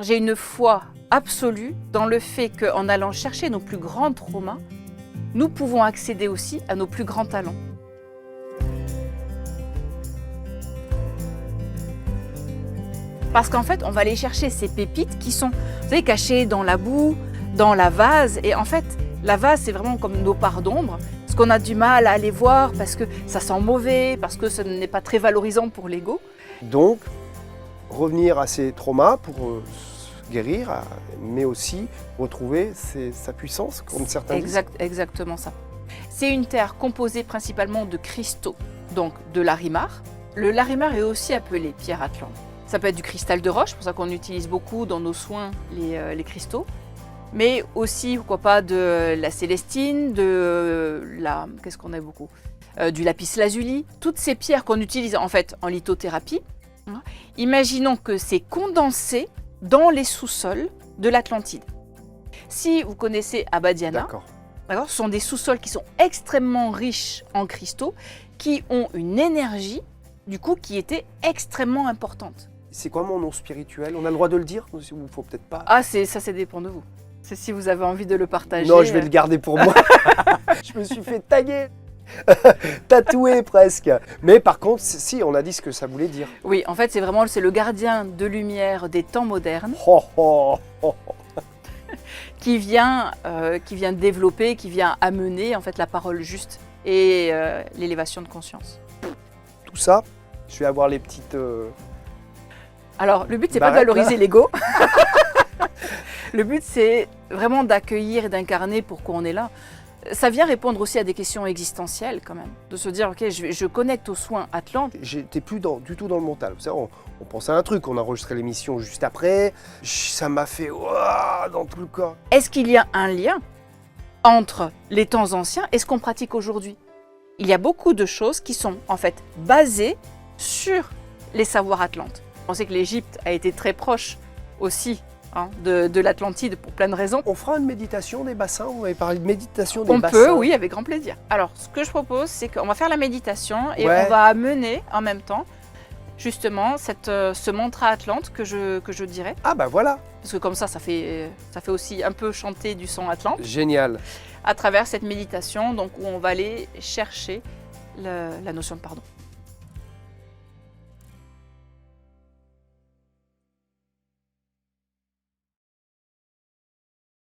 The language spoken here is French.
J'ai une foi absolue dans le fait qu'en allant chercher nos plus grands traumas, nous pouvons accéder aussi à nos plus grands talents. Parce qu'en fait, on va aller chercher ces pépites qui sont, vous savez, cachées dans la boue, dans la vase. Et en fait, la vase, c'est vraiment comme nos parts d'ombre. Parce qu'on a du mal à aller voir, parce que ça sent mauvais, parce que ce n'est pas très valorisant pour l'ego. Donc, revenir à ces traumas pour se guérir, mais aussi retrouver sa puissance, comme certains disent. Exactement ça. C'est une terre composée principalement de cristaux, donc de larimar. Le larimar est aussi appelé pierre Atlante. Ça peut être du cristal de roche, c'est pour ça qu'on utilise beaucoup dans nos soins les cristaux. Mais aussi, pourquoi pas, de la célestine, qu'est-ce qu'on a beaucoup du lapis lazuli. Toutes ces pierres qu'on utilise en fait en lithothérapie. Imaginons que c'est condensé dans les sous-sols de l'Atlantide. Si vous connaissez Abadiana, ce sont des sous-sols qui sont extrêmement riches en cristaux, qui ont une énergie, du coup, qui était extrêmement importante. C'est quoi mon nom spirituel? On a le droit de le dire ou il faut peut-être pas? Ah, ça dépend de vous. C'est si vous avez envie de le partager. Non, je vais le garder pour moi. Je me suis fait taguer, tatouer presque. Mais par contre, si, on a dit ce que ça voulait dire. Oui, en fait, c'est le gardien de lumière des temps modernes qui vient développer, qui vient amener en fait la parole juste et l'élévation de conscience. Tout ça, je vais avoir les petites... Alors, le but, c'est pas de valoriser l'ego. Le but, c'est vraiment d'accueillir et d'incarner pourquoi on est là. Ça vient répondre aussi à des questions existentielles quand même. De se dire, ok, je connecte aux soins Atlante. J'étais plus du tout dans le mental. Vous savez, on pensait à un truc, on a enregistré l'émission juste après. Ça m'a fait dans tout le corps. Est-ce qu'il y a un lien entre les temps anciens et ce qu'on pratique aujourd'hui? Il y a beaucoup de choses qui sont en fait basées sur les savoirs atlantes. On sait que l'Égypte a été très proche aussi de l'Atlantide pour plein de raisons. On fera une méditation des bassins, on avait parlé de méditation des bassins. On peut, oui, avec grand plaisir. Alors, ce que je propose, c'est qu'on va faire la méditation et on va amener en même temps, justement, ce mantra Atlante que je dirais. Ah bah voilà. Parce que comme ça fait aussi un peu chanter du son Atlante. Génial. À travers cette méditation, donc, où on va aller chercher la notion de pardon.